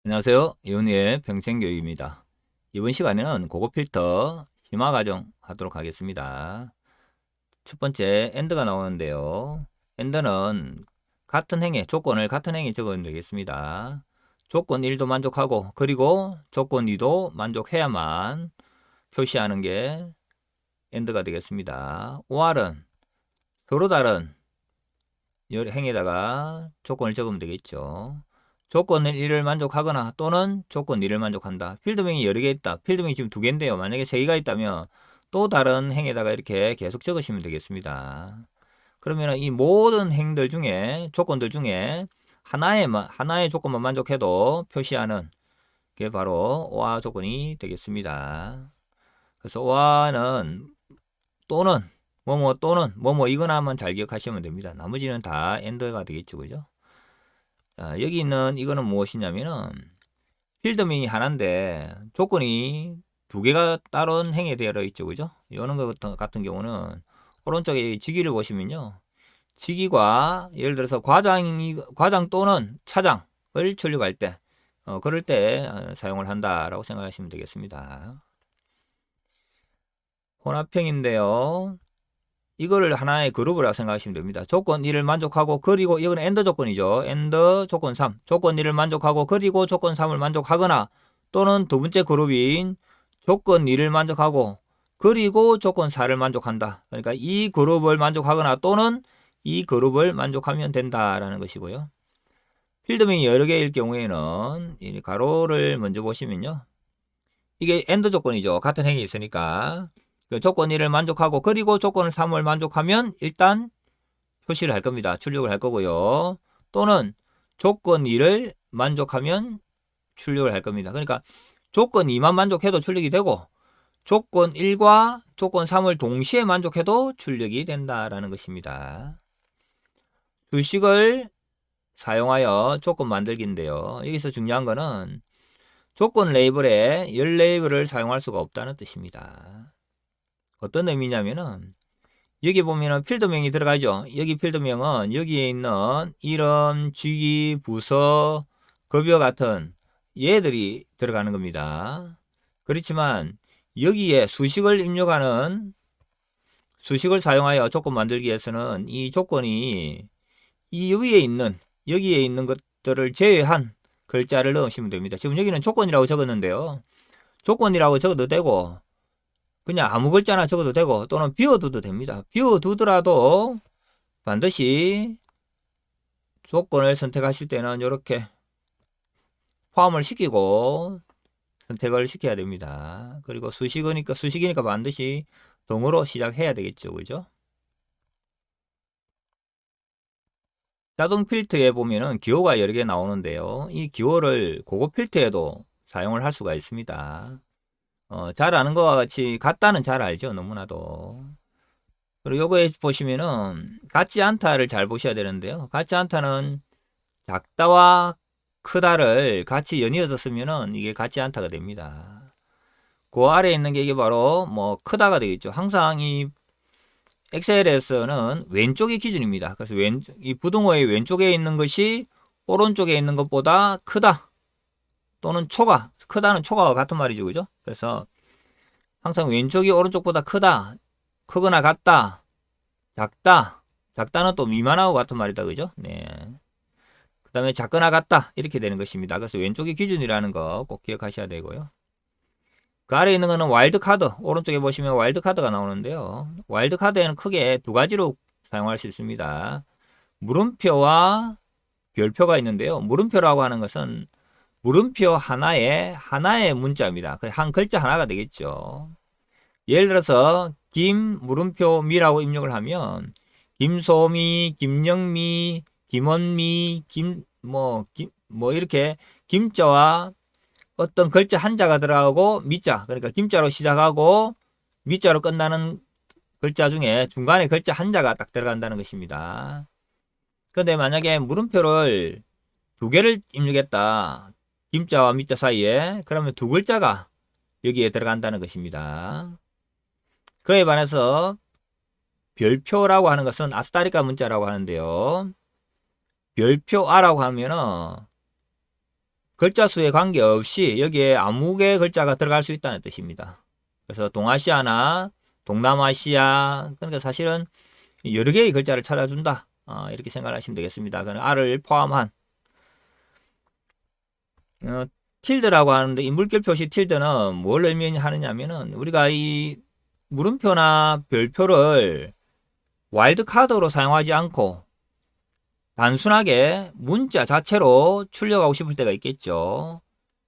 안녕하세요. 이온이의 평생교육입니다. 이번 시간에는 고급 필터 심화 과정 하도록 하겠습니다. 첫 번째 엔드가 나오는데요. 엔드는 같은 행에 조건을 같은 행에 적으면 되겠습니다. 조건 1도 만족하고 그리고 조건 2도 만족해야만 표시하는 게 엔드가 되겠습니다. OR은 서로 다른 여러 행에다가 조건을 적으면 되겠죠. 조건 1을 만족하거나 또는 조건 2를 만족한다. 필드명이 여러 개 있다. 필드명이 지금 두 개인데요. 만약에 세 개가 있다면 또 다른 행에다가 이렇게 계속 적으시면 되겠습니다. 그러면 이 모든 행들 중에 조건들 중에 하나의 조건만 만족해도 표시하는 게 바로 OR 조건이 되겠습니다. 그래서 OR는 또는 뭐뭐 또는 뭐뭐 이거나만 잘 기억하시면 됩니다. 나머지는 다 엔드가 되겠죠. 그죠? 자, 여기 있는 이거는 무엇이냐면은 필드명이 하나인데 조건이 두 개가 다른 행에 되어 있죠. 그죠? 이런 것 같은 경우는 오른쪽에 직위를 보시면요. 직위가 예를 들어서 과장 또는 차장을 출력할 때 그럴 때 사용을 한다라고 생각하시면 되겠습니다. 혼합형인데요. 이거를 하나의 그룹이라고 생각하시면 됩니다. 조건 1을 만족하고 그리고 이건 엔드 조건이죠. 엔드 조건 3. 조건 1을 만족하고 그리고 조건 3을 만족하거나 또는 두 번째 그룹인 조건 2를 만족하고 그리고 조건 4를 만족한다. 그러니까 이 그룹을 만족하거나 또는 이 그룹을 만족하면 된다라는 것이고요. 필드명이 여러 개일 경우에는 이 가로를 먼저 보시면요. 이게 엔드 조건이죠. 같은 행이 있으니까. 그 조건 1을 만족하고 그리고 조건 3을 만족하면 일단 표시를 할 겁니다. 출력을 할 거고요. 또는 조건 2를 만족하면 출력을 할 겁니다. 그러니까 조건 2만 만족해도 출력이 되고 조건 1과 조건 3을 동시에 만족해도 출력이 된다라는 것입니다. 수식을 사용하여 조건 만들기인데요. 여기서 중요한 거는 조건 레이블에 열 레이블을 사용할 수가 없다는 뜻입니다. 어떤 의미냐면은 여기 보면은 필드명이 들어가죠. 여기 필드명은 여기에 있는 이름, 직위, 부서, 급여 같은 얘들이 들어가는 겁니다. 그렇지만 여기에 수식을 사용하여 조건 만들기 위해서는 이 조건이 이 여기에 있는 것들을 제외한 글자를 넣으시면 됩니다. 지금 여기는 조건이라고 적었는데요. 조건이라고 적어도 되고 그냥 아무 글자나 적어도 되고 또는 비워둬도 됩니다. 비워두더라도 반드시 조건을 선택하실 때는 이렇게 포함을 시키고 선택을 시켜야 됩니다. 그리고 수식이니까 반드시 동으로 시작해야 되겠죠. 그죠? 자동 필터에 보면은 기호가 여러 개 나오는데요. 이 기호를 고급 필터에도 사용을 할 수가 있습니다. 잘 아는 것과 같이 같다는 잘 알죠. 너무나도. 그리고 요거에 보시면은 같지 않다를 잘 보셔야 되는데요. 같지 않다는 작다와 크다를 같이 연이어서 쓰면은 이게 같지 않다가 됩니다. 그 아래에 있는 게 이게 바로 뭐 크다가 되겠죠. 항상 이 엑셀에서는 왼쪽이 기준입니다. 그래서 이 부등호의 왼쪽에 있는 것이 오른쪽에 있는 것보다 크다 또는 크다는 초과와 같은 말이죠. 그죠? 그래서 항상 왼쪽이 오른쪽보다 크거나 같다, 작다는 또 미만하고 같은 말이다. 그죠? 네. 그 다음에 작거나 같다. 이렇게 되는 것입니다. 그래서 왼쪽이 기준이라는 거 꼭 기억하셔야 되고요. 그 아래에 있는 거는 와일드카드. 오른쪽에 보시면 와일드카드가 나오는데요. 와일드카드에는 크게 두 가지로 사용할 수 있습니다. 물음표와 별표가 있는데요. 물음표라고 하는 것은 물음표 하나의 문자입니다. 한 글자 하나가 되겠죠. 예를 들어서 김 물음표 미라고 입력을 하면 김소미, 김영미, 김원미, 이렇게 김자와 어떤 글자 한자가 들어가고 미자, 그러니까 김자로 시작하고 미자로 끝나는 글자 중에 중간에 글자 한자가 딱 들어간다는 것입니다. 그런데 만약에 물음표를 두 개를 입력했다. 김자와 미자 사이에 그러면 두 글자가 여기에 들어간다는 것입니다. 그에 반해서 별표라고 하는 것은 아스타리카 문자라고 하는데요. 별표 R라고 하면은 글자 수에 관계없이 여기에 아무 개 글자가 들어갈 수 있다는 뜻입니다. 그래서 동아시아나 동남아시아, 그러니까 사실은 여러 개의 글자를 찾아준다. 이렇게 생각하시면 되겠습니다. 그는 R을 포함한 틸드라고 하는데, 이 물결 표시 틸드는 뭘 의미하느냐면은 우리가 이 물음표나 별표를 와일드 카드로 사용하지 않고 단순하게 문자 자체로 출력하고 싶을 때가 있겠죠.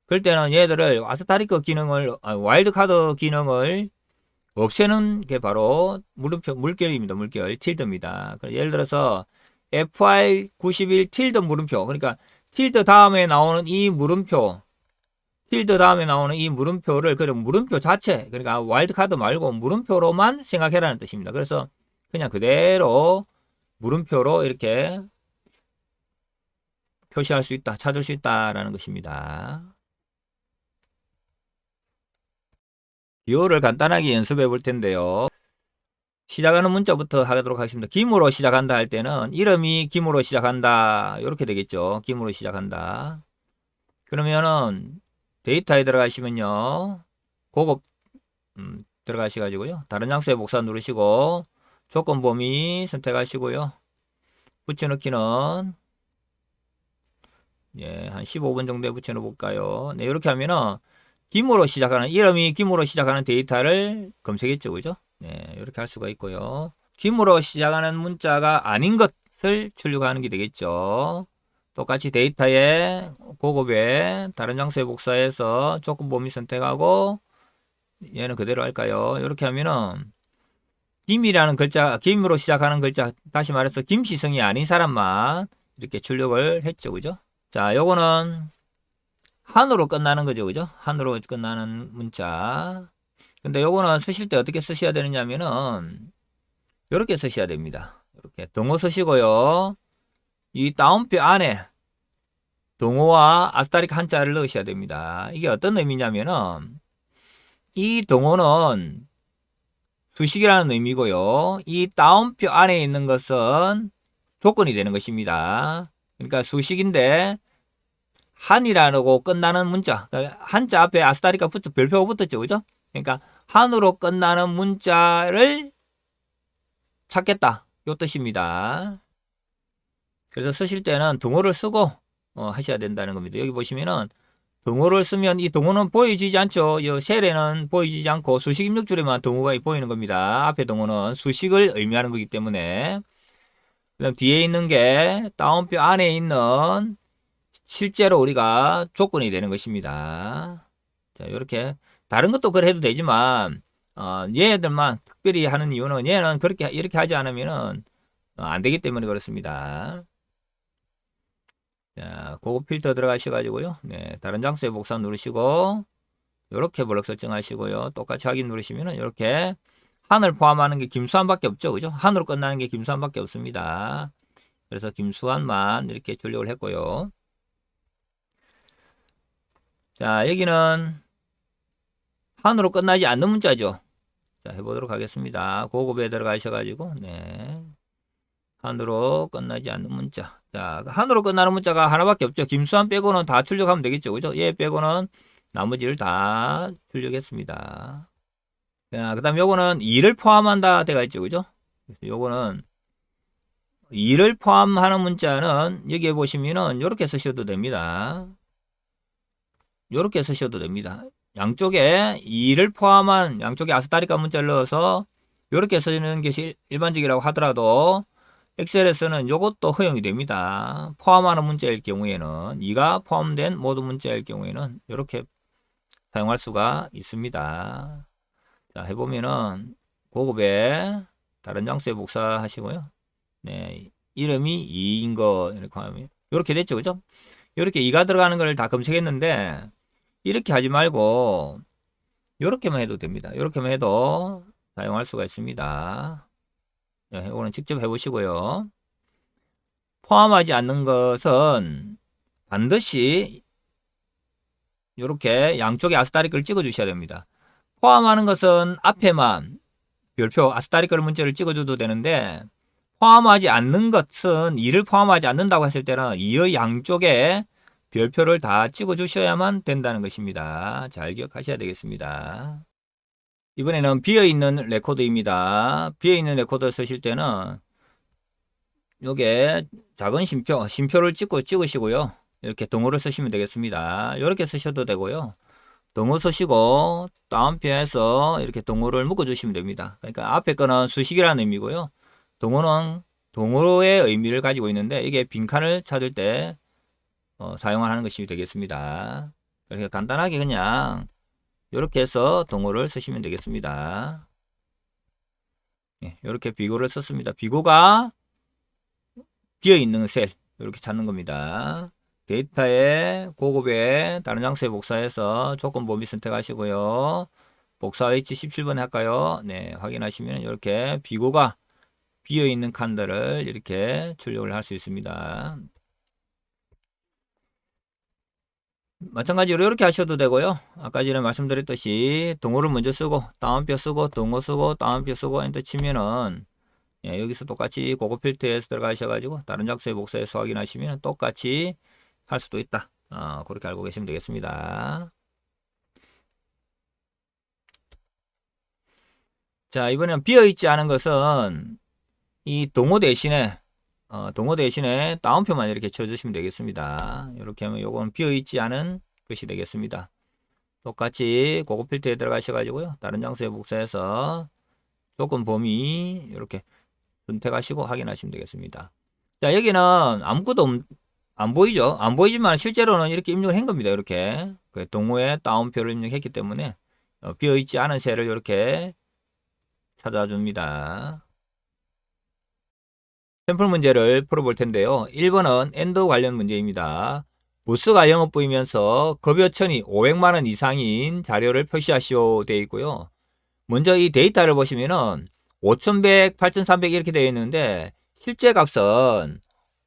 그럴 때는 얘들을 아스타리크 기능을, 와일드 카드 기능을 없애는 게 바로 물음표, 물결입니다. 물결, 틸드입니다. 예를 들어서 FI91 틸드 물음표, 그러니까 틸드 다음에 나오는 이 물음표, 틸드 다음에 나오는 이 물음표를, 그럼 물음표 자체, 그러니까 와일드 카드 말고 물음표로만 생각해라는 뜻입니다. 그래서 그냥 그대로 물음표로 이렇게 표시할 수 있다, 찾을 수 있다라는 것입니다. 기호를 간단하게 연습해 볼 텐데요. 시작하는 문자부터 하도록 하겠습니다. 김으로 시작한다 할 때는 이름이 김으로 시작한다, 이렇게 되겠죠. 김으로 시작한다. 그러면은 데이터에 들어가시면요, 고급 들어가시가지고요, 다른 장소에 복사 누르시고 조건 범위 선택하시고요, 붙여넣기는 한 15분 정도에 붙여넣어 볼까요? 네, 이렇게 하면은 김으로 시작하는, 이름이 김으로 시작하는 데이터를 검색했죠, 그죠? 네, 이렇게 할 수가 있고요. 김으로 시작하는 문자가 아닌 것을 출력하는 게 되겠죠. 똑같이 데이터에 고급에 다른 장소에 복사해서 조건 범위 선택하고 얘는 그대로 할까요? 이렇게 하면은 김이라는 글자, 김으로 시작하는 글자, 다시 말해서 김시성이 아닌 사람만 이렇게 출력을 했죠, 그죠? 자, 요거는 한으로 끝나는 거죠, 그죠? 한으로 끝나는 문자. 근데 요거는 쓰실 때 어떻게 쓰셔야 되느냐면은 이렇게 쓰셔야 됩니다. 이렇게 동호 쓰시고요, 이 다운표 안에 동호와 아스타릭 한자를 넣으셔야 됩니다. 이게 어떤 의미냐면은 이 동호는 수식이라는 의미고요, 이 다운표 안에 있는 것은 조건이 되는 것입니다. 그러니까 수식인데 한이라고 끝나는 문자, 한자 앞에 아스타리카 별표가 붙었죠, 그죠? 그러니까 한으로 끝나는 문자를 찾겠다, 요 뜻입니다. 그래서 쓰실 때는 동호를 쓰고 하셔야 된다는 겁니다. 여기 보시면은 동호를 쓰면 이 동호는 보여지지 않죠. 이 셀에는 보여지지 않고 수식 입력줄에만 동호가 보이는 겁니다. 앞에 동호는 수식을 의미하는 거기 때문에. 그다음 뒤에 있는 게 다운표 안에 있는 실제로 우리가 조건이 되는 것입니다. 자, 이렇게 다른 것도 그래 해도 되지만 얘들만 특별히 하는 이유는 얘는 그렇게 이렇게 하지 않으면은 안 되기 때문에 그렇습니다. 자, 고급 필터 들어가셔가지고요, 네, 다른 장소에 복사 누르시고 이렇게 블럭 설정하시고요, 똑같이 확인 누르시면은 이렇게 한을 포함하는 게 김수환밖에 없죠, 그죠? 한으로 끝나는 게 김수환밖에 없습니다. 그래서 김수환만 이렇게 출력을 했고요. 자, 여기는 한으로 끝나지 않는 문자죠. 자, 해보도록 하겠습니다. 고급에 들어가셔가지고, 네, 한으로 끝나지 않는 문자. 자, 한으로 끝나는 문자가 하나밖에 없죠. 김수환 빼고는 다 출력하면 되겠죠, 그죠? 얘 빼고는 나머지를 다 출력했습니다. 자, 그 다음 요거는 2를 포함한다 되가 있죠, 그죠? 요거는 2를 포함하는 문자는 여기에 보시면은 요렇게 쓰셔도 됩니다. 요렇게 쓰셔도 됩니다. 양쪽에 2를 포함한 양쪽에 아스타리카 문자를 넣어서 요렇게 쓰는 것이 일반적이라고 하더라도 엑셀에서는 요것도 허용이 됩니다. 포함하는 문자일 경우에는, 2가 포함된 모든 문자일 경우에는 이렇게 사용할 수가 있습니다. 자, 해보면은 고급에 다른 장소에 복사하시고요, 네, 이름이 2인 거 이렇게 하면 이렇게 됐죠, 그죠? 이렇게 2가 들어가는 걸 다 검색했는데 이렇게 하지 말고 이렇게만 해도 됩니다. 이렇게만 해도 사용할 수가 있습니다. 네, 이거는 직접 해보시고요. 포함하지 않는 것은 반드시 이렇게 양쪽에 아스타리크를 찍어 주셔야 됩니다. 포함하는 것은 앞에만 별표 아스타리크를 문자를 찍어줘도 되는데, 포함하지 않는 것은 2를 포함하지 않는다고 했을 때는 2의 양쪽에 별표를 다 찍어 주셔야만 된다는 것입니다. 잘 기억하셔야 되겠습니다. 이번에는 비어있는 레코더입니다. 비어있는 레코더 쓰실 때는 요게 작은 심표를 찍으시고요. 이렇게 동호를 쓰시면 되겠습니다. 이렇게 쓰셔도 되고요. 동호 쓰시고 다운표에서 이렇게 동호를 묶어 주시면 됩니다. 그러니까 앞에 거는 수식이라는 의미고요. 동호는 동호의 의미를 가지고 있는데 이게 빈칸을 찾을 때 사용하는 것이 되겠습니다. 그래서 간단하게 그냥 이렇게 해서 동호를 쓰시면 되겠습니다. 이렇게 비고를 썼습니다. 비고가 비어있는 셀 이렇게 찾는 겁니다. 데이터에 고급에 다른 장소에 복사해서 조건 범위 선택하시고요. 복사 위치 17번에 할까요? 네, 확인하시면 이렇게 비고가 비어있는 칸들을 이렇게 출력을 할 수 있습니다. 마찬가지로 이렇게 하셔도 되고요. 아까 전에 말씀드렸듯이 동호를 먼저 쓰고 다운표 쓰고 동호 쓰고 다운표 쓰고 엔터 치면은 여기서 똑같이 고급 필터에서 들어가셔가지고 다른 장소에 복사해서 확인하시면 똑같이 할 수도 있다. 그렇게 알고 계시면 되겠습니다. 자, 이번에는 비어있지 않은 것은 이 동호 대신에 다운표만 이렇게 쳐주시면 되겠습니다. 이렇게 하면 요건 비어있지 않은 것이 되겠습니다. 똑같이 고급 필터에 들어가셔가지고요. 다른 장소에 복사해서 조건 범위 이렇게 선택하시고 확인하시면 되겠습니다. 자, 여기는 아무것도 안 보이죠? 안 보이지만 실제로는 이렇게 입력을 한 겁니다. 이렇게 동호회 다운표를 입력했기 때문에 비어있지 않은 셀을 이렇게 찾아줍니다. 샘플 문제를 풀어볼 텐데요. 1번은 엔드 관련 문제입니다. 부스가 영업부이면서 급여천이 500만원 이상인 자료를 표시하시오 되어 있고요. 먼저 이 데이터를 보시면은 5100, 8300 이렇게 되어 있는데 실제 값은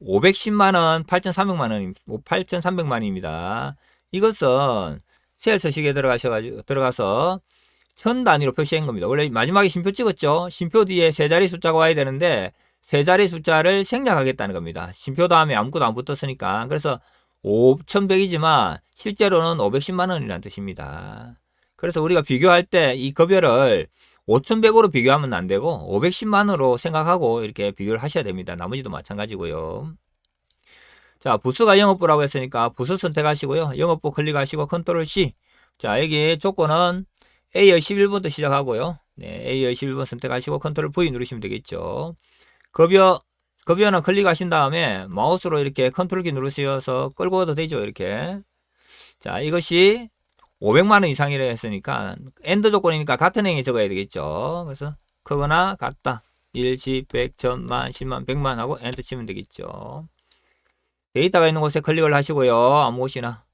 510만원, 8300만원입니다. 이것은 셀 서식에 들어가서 천 단위로 표시한 겁니다. 원래 마지막에 심표 찍었죠? 심표 뒤에 세 자리 숫자가 와야 되는데 세 자리 숫자를 생략하겠다는 겁니다. 심표 다음에 아무것도 안 붙었으니까. 그래서 5100이지만 실제로는 510만원이라는 뜻입니다. 그래서 우리가 비교할 때 이 급여를 5100으로 비교하면 안 되고 510만원으로 생각하고 이렇게 비교를 하셔야 됩니다. 나머지도 마찬가지고요. 자, 부스가 영업부라고 했으니까 부스 선택하시고요. 영업부 클릭하시고 컨트롤 C. 자, 여기 조건은 A열 11번부터 시작하고요. 네, A열 11번 선택하시고 컨트롤 V 누르시면 되겠죠. 급여는 클릭하신 다음에 마우스로 이렇게 컨트롤 키 누르셔서 끌고 와도 되죠. 이렇게. 자, 이것이 500만원 이상이라 했으니까 엔드 조건이니까 같은 행에 적어야 되겠죠. 그래서 크거나 같다. 1, 10, 100, 1000만, 10만, 100만 하고 엔터 치면 되겠죠. 데이터가 있는 곳에 클릭을 하시고요. 아무 곳이나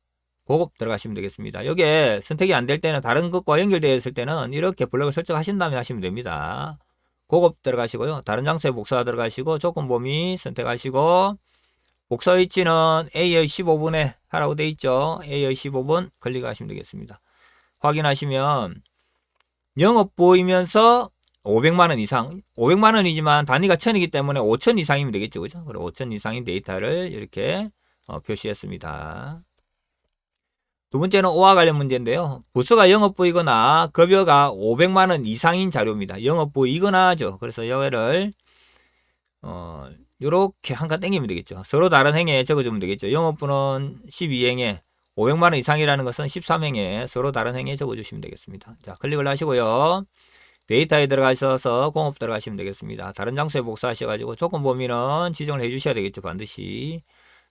고급 들어가시면 되겠습니다. 여기에 선택이 안 될 때는 다른 것과 연결되어 있을 때는 이렇게 블럭을 설정하신 다음에 하시면 됩니다. 고급 들어가시고요. 다른 장소에 복사 들어가시고 조건 범위 선택하시고 복사 위치는 A열 15분에 하라고 되어 있죠. A열 15분 클릭하시면 되겠습니다. 확인하시면 영업보이면서 500만원 이상 500만원이지만 단위가 1000이기 때문에 5000 이상이면 되겠죠. 그죠? 그리고 5000 이상인 데이터를 이렇게 표시했습니다. 두 번째는 오와 관련 문제인데요. 부서가 영업부이거나 급여가 500만원 이상인 자료입니다. 영업부이거나죠. 그래서 여기를 요렇게 한 칸 땡기면 되겠죠. 서로 다른 행에 적어주면 되겠죠. 영업부는 12행에 500만원 이상이라는 것은 13행에 서로 다른 행에 적어주시면 되겠습니다. 자, 클릭을 하시고요. 데이터에 들어가셔서 공업 들어가시면 되겠습니다. 다른 장소에 복사하셔가지고 조건 범위는 지정을 해주셔야 되겠죠. 반드시.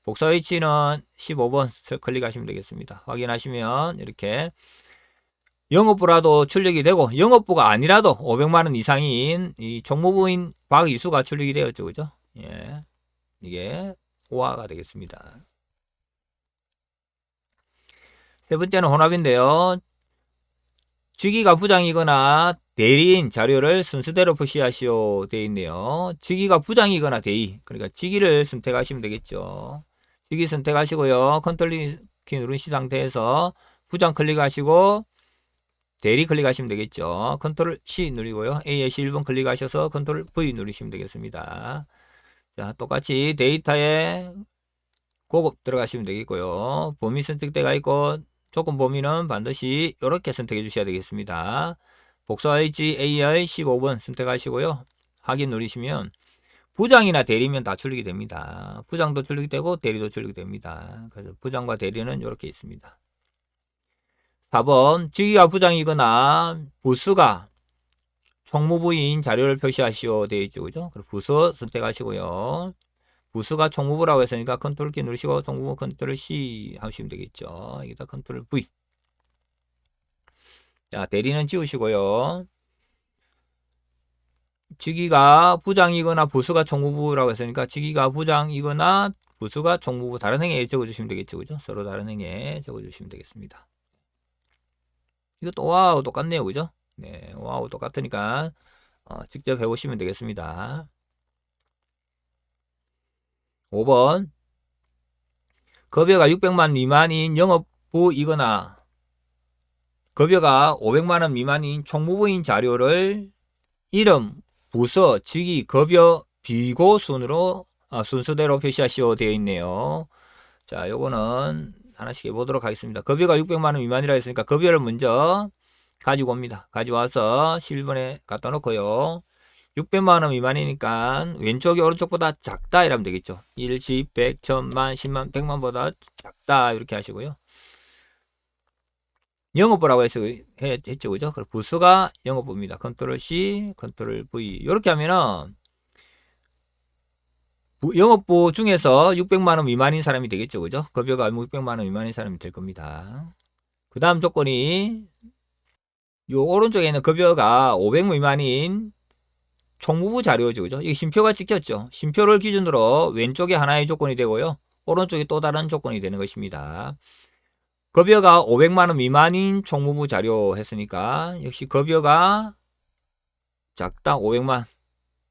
복사 위치는 15번 클릭하시면 되겠습니다. 확인하시면 이렇게 영업부라도 출력이 되고 영업부가 아니라도 500만원 이상인 이 총무부인 박이수가 출력이 되었죠. 그죠? 예. 이게 5화가 되겠습니다. 세 번째는 혼합인데요. 직위가 부장이거나 대리인 자료를 순서대로 표시하시오 되어 있네요. 직위가 부장이거나 대리, 그러니까 직위를 선택하시면 되겠죠. 직위 선택하시고요. 컨트롤 키 누르신 상태에서 부장 클릭하시고 대리 클릭하시면 되겠죠. 컨트롤 C 누르고요. AS 1번 클릭하셔서 컨트롤 V 누르시면 되겠습니다. 자, 똑같이 데이터에 고급 들어가시면 되겠고요. 범위 선택대가 있고 조건 범위는 반드시 이렇게 선택해 주셔야 되겠습니다. 복사일지 AR 15번 선택하시고요. 확인 누르시면 부장이나 대리면 다 출력이 됩니다. 부장도 출력이 되고 대리도 출력이 됩니다. 그래서 부장과 대리는 이렇게 있습니다. 4번 직위가 부장이거나 부수가 총무부인 자료를 표시하시오 되어 있죠. 그죠? 부수 선택하시고요. 부수가 총무부라고 했으니까 컨트롤 키 누르시고 총무부 컨트롤 C 하시면 되겠죠. 여기다 컨트롤 V. 자, 대리는 지우시고요. 직위가 부장이거나 부수가 총무부라고 했으니까 직위가 부장이거나 부수가 총무부 다른 행에 적어주시면 되겠죠. 그죠? 서로 다른 행에 적어주시면 되겠습니다. 이것도 O하고 똑같네요. 그죠? 네, O하고 똑같으니까 직접 해보시면 되겠습니다. 5번 급여가 600만 미만인 영업부이거나 급여가 500만원 미만인 총무부인 자료를 이름, 부서, 직위, 급여, 비고 순서대로 표시하시오 되어 있네요. 자, 요거는 하나씩 해보도록 하겠습니다. 급여가 600만원 미만이라 했으니까 급여를 먼저 가지고 옵니다. 가져와서 11번에 갖다 놓고요. 600만원 미만이니까 왼쪽이 오른쪽보다 작다 이러면 되겠죠. 1, 10, 100, 1000만, 10만, 100만보다 작다 이렇게 하시고요. 영업부라고 했죠. 그죠? 그리고 부수가 영업부입니다. 컨트롤 C, 컨트롤 V. 이렇게 하면은 영업부 중에서 600만원 미만인 사람이 되겠죠. 그죠? 급여가 600만원 미만인 사람이 될 겁니다. 그 다음 조건이 요 오른쪽에 있는 급여가 500 미만인 총무부 자료죠. 그죠? 이게 쉼표가 찍혔죠. 쉼표를 기준으로 왼쪽에 하나의 조건이 되고요. 오른쪽에 또 다른 조건이 되는 것입니다. 급여가 500만원 미만인 총무부 자료 했으니까 역시 급여가 작다 500만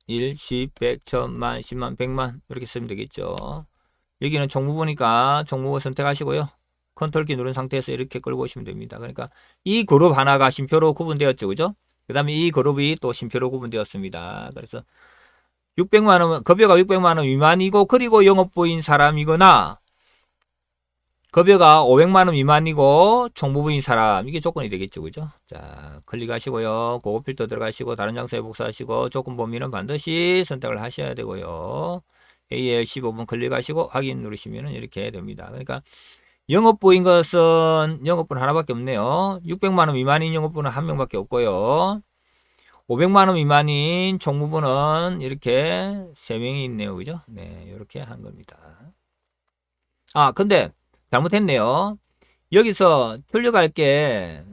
1, 10, 100, 1000만, 10만, 100만 이렇게 쓰면 되겠죠. 여기는 총무부니까 총무부 선택하시고요. 컨트롤 키 누른 상태에서 이렇게 끌고 오시면 됩니다. 그러니까 이 그룹 하나가 쉼표로 구분되었죠. 그죠? 그 다음에 이 그룹이 또 쉼표로 구분되었습니다. 그래서 600만원, 급여가 600만원 미만이고 그리고 영업부인 사람이거나 급여가 500만원 미만이고 총무부인 사람 이게 조건이 되겠죠. 그죠? 자, 클릭하시고요. 고급 필터 들어가시고 다른 장소에 복사하시고 조건 범위는 반드시 선택을 하셔야 되고요. AL 15번 클릭하시고 확인 누르시면 이렇게 됩니다. 그러니까 영업부인 것은 영업부는 하나밖에 없네요. 600만원 미만인 영업부는 한 명밖에 없고요. 500만원 미만인 총무부는 이렇게 3명이 있네요. 그죠? 네, 이렇게 한 겁니다. 아, 근데 잘못했네요. 여기서 틀려갈 게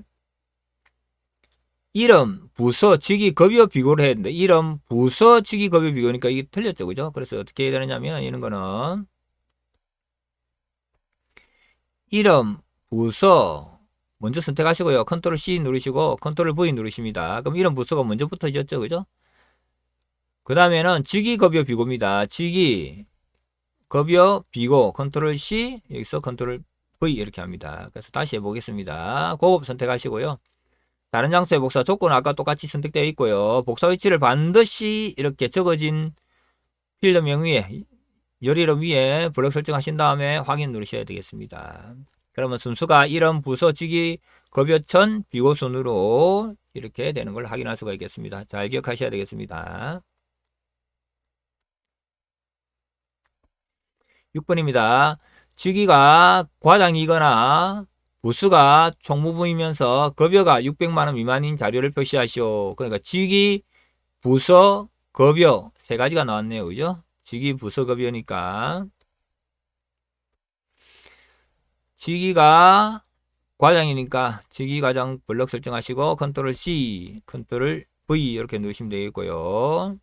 이름, 부서, 직위, 급여 비교를 해야 되는데 이름, 부서, 직위, 급여 비교니까 이게 틀렸죠. 그죠? 그래서 어떻게 해야 되느냐면 이런 거는 이름, 부서 먼저 선택하시고요. 컨트롤 C 누르시고 컨트롤 V 누르십니다. 그럼 이름, 부서가 먼저 붙어졌죠. 그죠? 그 다음에는 직위, 급여 비교입니다. 직위, 급여, 비교 컨트롤 C 여기서 컨트롤 V 이렇게 합니다. 그래서 다시 해보겠습니다. 고급 선택하시고요. 다른 장소의 복사 조건은 아까 똑같이 선택되어 있고요. 복사 위치를 반드시 이렇게 적어진 필드명 위에 열이름 위에 블럭 설정하신 다음에 확인 누르셔야 되겠습니다. 그러면 순수가 이름, 부서, 직위, 급여천, 비고 순으로 이렇게 되는 걸 확인할 수가 있겠습니다. 잘 기억하셔야 되겠습니다. 6번입니다. 직위가 과장이거나 부수가 총무부이면서 급여가 600만원 미만인 자료를 표시하시오. 그러니까 직위, 부서, 급여 세 가지가 나왔네요. 그죠? 직위, 부서, 급여니까 직위가 과장이니까 직위 과장 블럭 설정하시고 컨트롤 C, 컨트롤 V 이렇게 누르시면 되겠고요.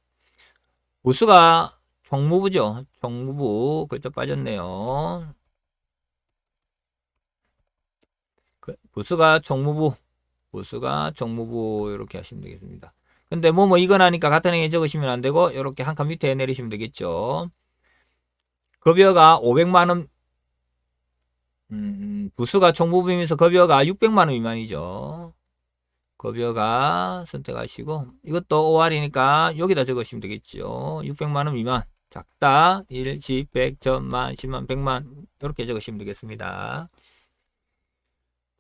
부수가 총무부죠. 총무부 그쪽 빠졌네요. 부수가 총무부 이렇게 하시면 되겠습니다. 근데 뭐 이건 하니까 같은 행에 적으시면 안 되고 이렇게 한 칸 밑에 내리시면 되겠죠. 급여가 500만원 부수가 총무부이면서 급여가 600만원 미만이죠. 급여가 선택하시고 이것도 OR이니까 여기다 적으시면 되겠죠. 600만원 미만 작다 1, 10, 100, 1000만, 10만, 100만 이렇게 적으시면 되겠습니다.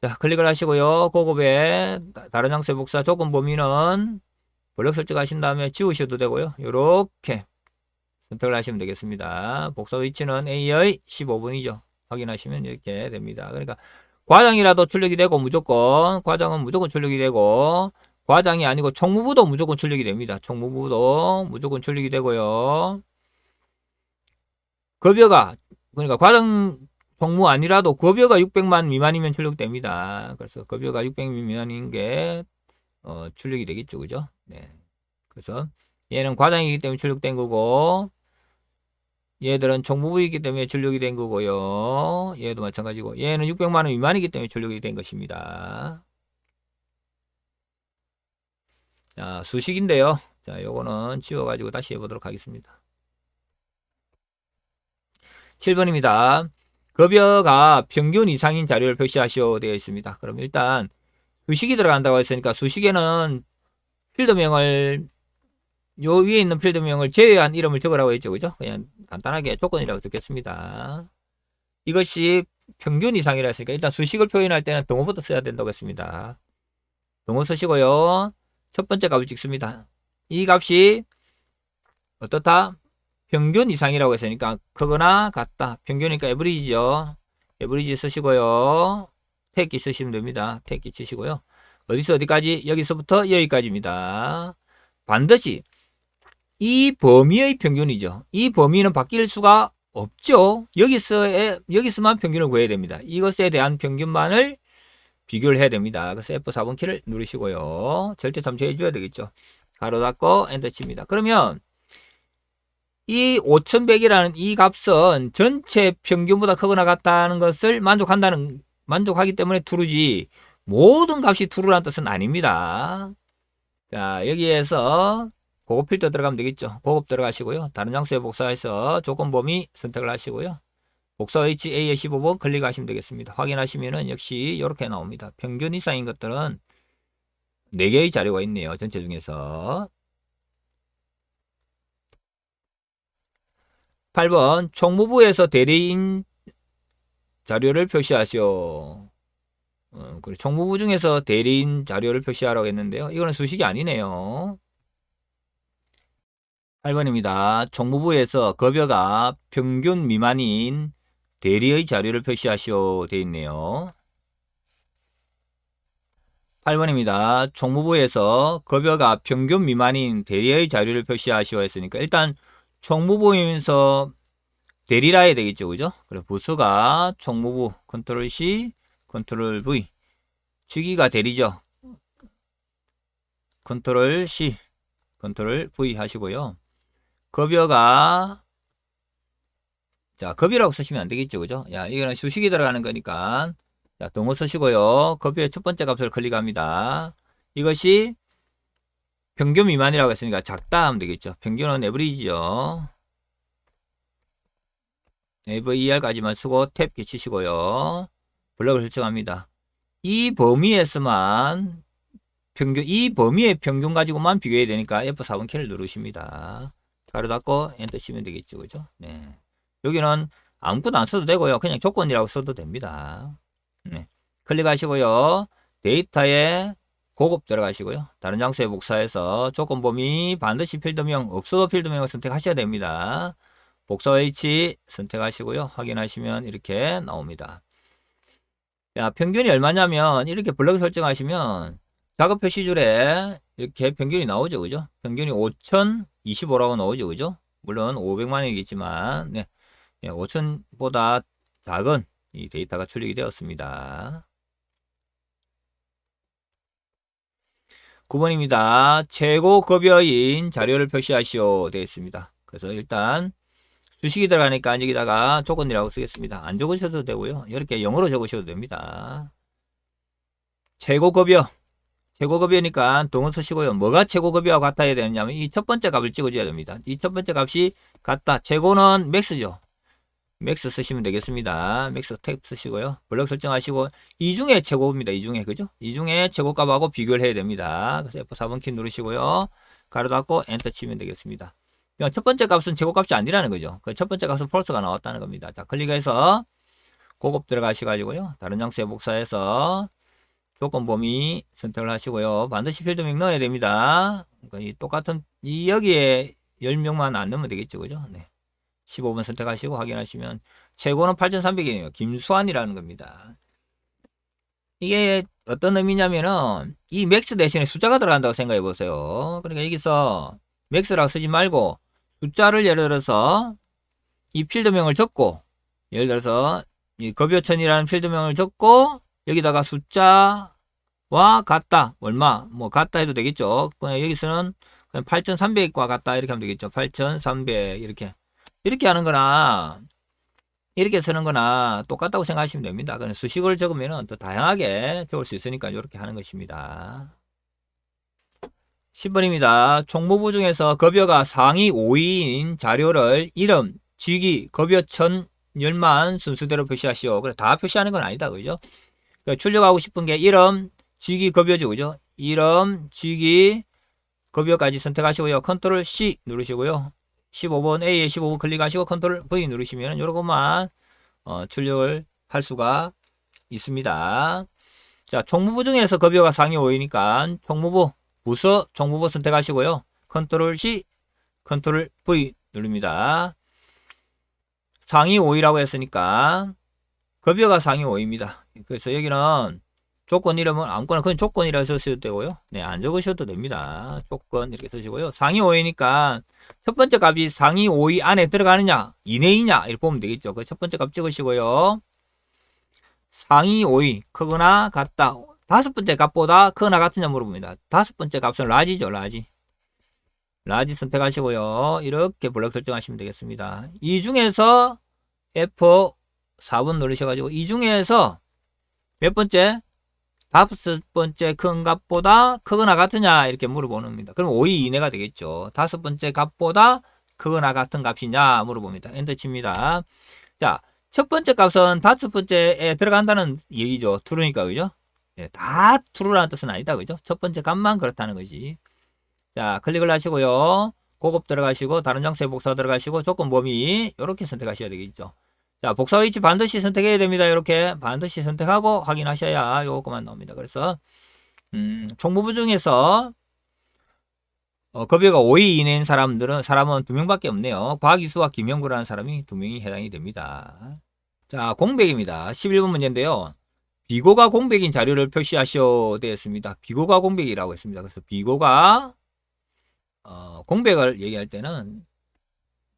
자, 클릭을 하시고요. 고급의 다른 장소의 복사 조건 범위는 블럭 설정하신 다음에 지우셔도 되고요. 이렇게 선택을 하시면 되겠습니다. 복사 위치는 A의 15분이죠. 확인하시면 이렇게 됩니다. 그러니까 과장이라도 출력이 되고 무조건 과장은 무조건 출력이 되고 과장이 아니고 총무부도 무조건 출력이 됩니다. 총무부도 무조건 출력이 되고요. 급여가 그러니까 과장 총무 아니라도 급여가 600만 미만이면 출력됩니다. 그래서 급여가 600만 미만인 게 출력이 되겠죠. 그죠? 네. 그래서 얘는 과장이기 때문에 출력된 거고 얘들은 총무부이기 때문에 출력이 된 거고요. 얘도 마찬가지고 얘는 600만 원 미만이기 때문에 출력이 된 것입니다. 자, 수식인데요. 자, 요거는 지워가지고 다시 해보도록 하겠습니다. 7번입니다. 급여가 평균 이상인 자료를 표시하시오 되어 있습니다. 그럼 일단 수식이 들어간다고 했으니까 수식에는 필드명을 요 위에 있는 필드명을 제외한 이름을 적으라고 했죠. 그죠? 그냥 간단하게 조건이라고 듣겠습니다. 이것이 평균 이상이라 했으니까 일단 수식을 표현할 때는 동어부터 써야 된다고 했습니다. 동어 쓰시고요. 첫 번째 값을 찍습니다. 이 값이 어떻다? 평균 이상이라고 했으니까 크거나 같다. 평균이니까 에버리지죠. 에버리지 쓰시고요. 택기 쓰시면 됩니다. 택기 치시고요. 어디서 어디까지? 여기서부터 여기까지입니다. 반드시 이 범위의 평균이죠. 이 범위는 바뀔 수가 없죠. 여기서만 평균을 구해야 됩니다. 이것에 대한 평균만을 비교를 해야 됩니다. 그래서 F4번 키를 누르시고요. 절대 참조해 줘야 되겠죠. 가로 닫고 엔터 칩니다. 그러면 이 5100이라는 이 값은 전체 평균보다 크거나 같다는 것을 만족하기 때문에 true지 모든 값이 true라는 뜻은 아닙니다. 자, 여기에서 고급 필터 들어가면 되겠죠. 고급 들어가시고요. 다른 장소에 복사해서 조건 범위 선택을 하시고요. 복사 H A의 15번 클릭하시면 되겠습니다. 확인하시면은 역시 이렇게 나옵니다. 평균 이상인 것들은 4개의 자료가 있네요. 전체 중에서. 8번 총무부에서 대리인 자료를 표시하시오. 그리고 총무부 중에서 대리인 자료를 표시하라고 했는데요. 이거는 수식이 아니네요. 8번입니다. 총무부에서 급여가 평균 미만인 대리의 자료를 표시하시오 되어 있네요. 8번입니다. 총무부에서 급여가 평균 미만인 대리의 자료를 표시하시오 했으니까 일단 총무부이면서 대리라 해야 되겠죠. 그죠? 그래 부수가 총무부 컨트롤 C 컨트롤 V 주기가 대리죠. 컨트롤 C 컨트롤 V 하시고요. 급여가 자 급여라고 쓰시면 안 되겠죠. 그죠? 야 이거는 수식이 들어가는 거니까 자 동호 쓰시고요. 급여의 첫 번째 값을 클릭합니다. 이것이 평균 미만이라고 했으니까 작다 하면 되겠죠. 평균은 에버리지죠. AVER까지만 쓰고 탭 키 치시고요. 블럭을 설정합니다. 이 범위에서만 이 범위의 평균 가지고만 비교해야 되니까 F4번 키를 누르십니다. 가로 닫고 엔터 치면 되겠죠. 그죠? 네. 여기는 아무것도 안 써도 되고요. 그냥 조건이라고 써도 됩니다. 네. 클릭하시고요. 데이터에 고급 들어가시고요. 다른 장소에 복사해서 조건 범위 반드시 필드명 없어도 필드명을 선택하셔야 됩니다. 복사 H 선택하시고요. 확인하시면 이렇게 나옵니다. 자, 평균이 얼마냐면 이렇게 블럭 설정하시면 작업 표시줄에 이렇게 평균이 나오죠. 그죠? 평균이 5025라고 나오죠. 그죠? 물론 500만원이겠지만 네. 5000보다 작은 이 데이터가 출력이 되었습니다. 9번입니다. 최고 급여인 자료를 표시하시오 되어 있습니다. 그래서 일단 수식이 들어가니까 여기다가 조건이라고 쓰겠습니다. 안 적으셔도 되고요. 이렇게 영어로 적으셔도 됩니다. 최고급여. 최고급여니까 동을 쓰시고요. 뭐가 최고급여와 같아야 되느냐면 이 첫 번째 값을 찍어줘야 됩니다. 이 첫 번째 값이 같다. 최고는 맥스죠. 맥스 쓰시면 되겠습니다. 맥스 탭 쓰시고요. 블럭 설정하시고 이 중에 최고입니다. 이 중에 그죠? 이 중에 최고값하고 비교를 해야 됩니다. 그래서 F4번 키 누르시고요. 가로 닫고 엔터 치면 되겠습니다. 그러니까 첫 번째 값은 최고값이 아니라는 거죠. 그 첫 번째 값은 false가 나왔다는 겁니다. 자, 클릭해서 고급 들어가셔가지고요. 다른 장소에 복사해서 조건 범위 선택을 하시고요. 반드시 필드명 넣어야 됩니다. 그러니까 이 똑같은, 여기에 10명만 안 넣으면 되겠죠. 그죠? 네. 15번 선택하시고 확인하시면 최고는 8,300이네요. 김수환이라는 겁니다. 이게 어떤 의미냐면은 이 맥스 대신에 숫자가 들어간다고 생각해 보세요. 그러니까 여기서 맥스라고 쓰지 말고 숫자를 예를 들어서 이 필드명을 적고, 예를 들어서 이 급여천이라는 필드명을 적고 여기다가 숫자와 같다 얼마 뭐 같다 해도 되겠죠. 그냥 여기서는 그냥 8,300과 같다 이렇게 하면 되겠죠. 8,300 이렇게 하는 거나 이렇게 쓰는 거나 똑같다고 생각하시면 됩니다. 그냥 수식을 적으면 더 다양하게 적을 수 있으니까 이렇게 하는 것입니다. 10번입니다. 총무부 중에서 급여가 상위 5위인 자료를 이름, 직위, 급여천, 열만 순서대로 표시하시오. 그래, 다 표시하는 건 아니다. 그죠? 그러니까 출력하고 싶은 게 이름, 직위, 급여죠. 그죠? 이름, 직위, 급여까지 선택하시고요. 컨트롤 C 누르시고요. 15번 A에 15번 클릭하시고 컨트롤 V 누르시면 요것만 출력을 할 수가 있습니다. 자, 총무부 중에서 급여가 상위 5위니까 총무부 부서 총무부 선택하시고요. 컨트롤 C, 컨트롤 V 누릅니다. 상위 5위라고 했으니까 급여가 상위 5위입니다. 그래서 여기는 조건 이름은 아무거나 그냥 조건이라고 쓰셔도 되고요. 네, 안 적으셔도 됩니다. 조건 이렇게 쓰시고요. 상위 5위니까 첫 번째 값이 상위 5위 안에 들어가느냐, 이내이냐 이렇게 보면 되겠죠. 그 첫 번째 값 찍으시고요. 상위 5위 크거나 같다. 다섯 번째 값보다 크거나 같으냐 물어봅니다. 다섯 번째 값은 라지죠. 라지 선택하시고요. 이렇게 블록 설정하시면 되겠습니다. 이 중에서 F4번 누르셔가지고 이 중에서 몇 번째? 다섯 번째 큰 값보다 크거나 같으냐 이렇게 물어보는 겁니다. 그럼 5위 이내가 되겠죠. 다섯 번째 값보다 크거나 같은 값이냐 물어봅니다. 엔터 칩니다. 자, 첫 번째 값은 다섯 번째에 들어간다는 얘기죠. true니까 그죠? 네, 다 true라는 뜻은 아니다. 그죠? 첫 번째 값만 그렇다는 거지. 자, 클릭을 하시고요. 고급 들어가시고 다른 장소에 복사 들어가시고 조건 범위 이렇게 선택하셔야 되겠죠. 자, 복사 위치 반드시 선택해야 됩니다. 이렇게 반드시 선택하고 확인하셔야 요것만 나옵니다. 그래서 총무부 중에서 급여가 5위 이내인 사람은 2명밖에 없네요. 박이수와 김영구라는 사람이 2명이 해당이 됩니다. 자, 공백입니다. 11번 문제인데요. 비고가 공백인 자료를 표시하시오 되었습니다. 비고가 공백이라고 했습니다. 그래서 비고가 공백을 얘기할 때는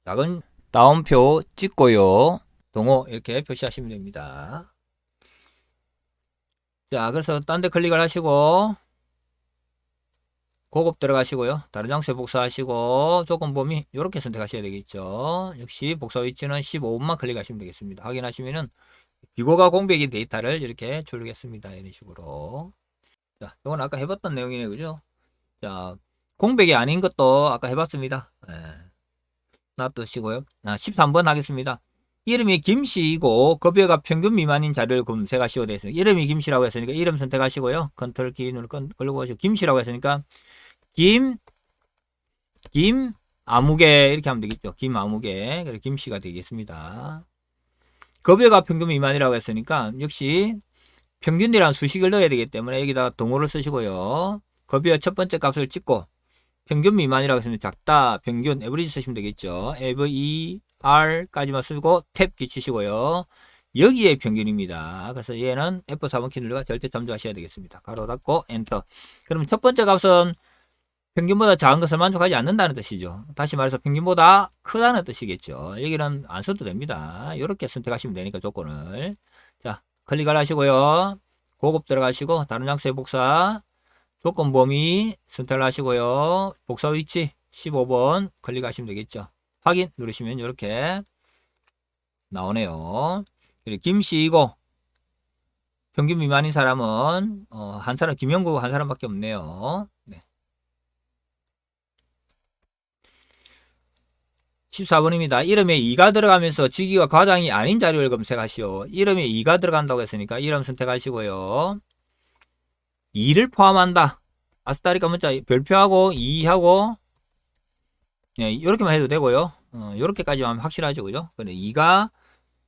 작은 따옴표 찍고요. 동호 이렇게 표시하시면 됩니다. 자, 그래서 딴 데 클릭을 하시고 고급 들어가시고요. 다른 장소에 복사하시고 조건 범위 이렇게 선택하셔야 되겠죠. 역시 복사 위치는 15번만 클릭하시면 되겠습니다. 확인하시면은 비고가 공백인 데이터를 이렇게 출력했습니다. 이런 식으로. 자, 이건 아까 해봤던 내용이네요. 그죠? 자, 공백이 아닌 것도 아까 해봤습니다. 놔두시고요. 13번 하겠습니다. 이름이 김씨이고 급여가 평균 미만인 자료를 검색하시오 되어 있습니다. 이름이 김씨라고 했으니까 이름 선택하시고요. 컨트롤 키 누르고 하시고 김씨라고 했으니까 김아무개 이렇게 하면 되겠죠. 김아무개 그리고 김씨가 되겠습니다. 급여가 평균 미만이라고 했으니까 역시 평균이라는 수식을 넣어야 되기 때문에 여기다가 동호를 쓰시고요. 급여 첫 번째 값을 찍고 평균 미만이라고 했으면 작다, 평균, 에버리지 쓰시면 되겠죠. FER까지만 쓰고 탭 끼치시고요. 여기에 평균입니다. 그래서 얘는 F4번 키 누르고 절대 참조하셔야 되겠습니다. 가로 닫고 엔터. 그러면 첫 번째 값은 평균보다 작은 것을 만족하지 않는다는 뜻이죠. 다시 말해서 평균보다 크다는 뜻이겠죠. 여기는 안 써도 됩니다. 이렇게 선택하시면 되니까 조건을. 자, 클릭을 하시고요. 고급 들어가시고 다른 장소에 복사. 조건 범위 선택을 하시고요. 복사 위치 15번 클릭하시면 되겠죠. 확인 누르시면 이렇게 나오네요. 그리고 김씨이고 평균 미만인 사람은 한 사람 김영구 한 사람밖에 없네요. 네. 14번입니다. 이름에 2가 들어가면서 직위가 과장이 아닌 자료를 검색하시오. 이름에 2가 들어간다고 했으니까 이름 선택하시고요. 2를 포함한다. 아스타리카 문자 별표하고 2하고 예, 이렇게만 해도 되고요. 이렇게까지만 하면 확실하죠. 그죠? 근데 이가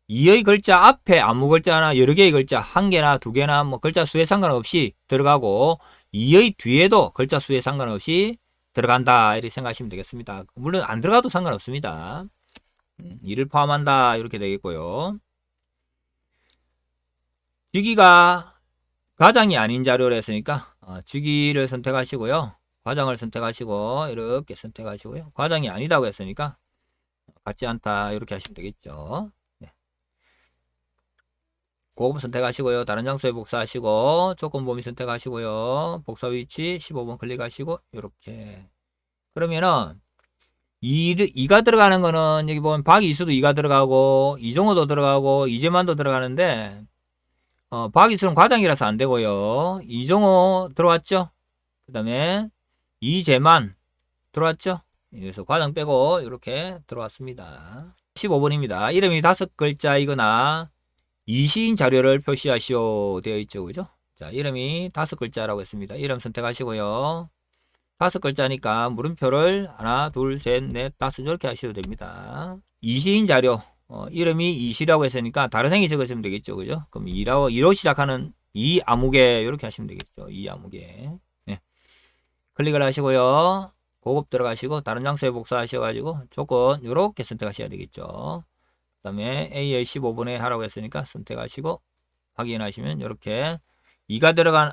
이의 글자 앞에 아무 글자나 여러 개의 글자, 한 개나 두 개나 뭐 글자 수에 상관없이 들어가고, 이의 뒤에도 글자 수에 상관없이 들어간다. 이렇게 생각하시면 되겠습니다. 물론 안 들어가도 상관없습니다. 이를 포함한다. 이렇게 되겠고요. 주기가 과장이 아닌 자료를 했으니까 주기를 선택하시고요. 과장을 선택하시고 이렇게 선택하시고요. 과장이 아니다고 했으니까 같지 않다. 이렇게 하시면 되겠죠. 네. 고급 선택하시고요. 다른 장소에 복사하시고 조건 범위 선택하시고요. 복사 위치 15번 클릭하시고 이렇게. 그러면은 이가 들어가는 거는 여기 보면 박이수도 이가 들어가고 이종호도 들어가고 이재만도 들어가는데 박이수는 과장이라서 안 되고요. 이종호 들어왔죠? 그 다음에 이재만 들어왔죠? 그래서 과장 빼고 이렇게 들어왔습니다. 15번입니다. 이름이 5글자이거나 이시인 자료를 표시하시오 되어 있죠. 그죠? 자, 이름이 5글자라고 했습니다. 이름 선택하시고요. 5글자니까 물음표를 하나, 둘, 셋, 넷, 다섯 이렇게 하셔도 됩니다. 이시인 자료, 이름이 이시라고 했으니까 다른 행위 적으시면 되겠죠. 그죠? 그럼 이로 시작하는 이 아무개 이렇게 하시면 되겠죠. 이 아무개. 네. 클릭을 하시고요. 고급 들어가시고 다른 장소에 복사하셔가지고 조건 이렇게 선택하셔야 되겠죠. 그 다음에 A의 15분에 하라고 했으니까 선택하시고 확인하시면 이렇게 이가 들어간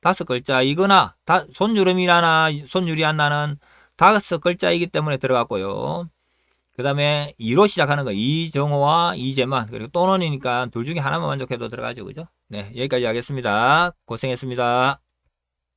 다섯 글자이거나 손유름이나 손유리 안나는 5글자이기 때문에 들어갔고요. 그 다음에 2로 시작하는 거 이정호와 이재만 그리고 또는이니까 둘 중에 하나만 만족해도 들어가죠. 그죠? 네, 여기까지 하겠습니다. 고생했습니다.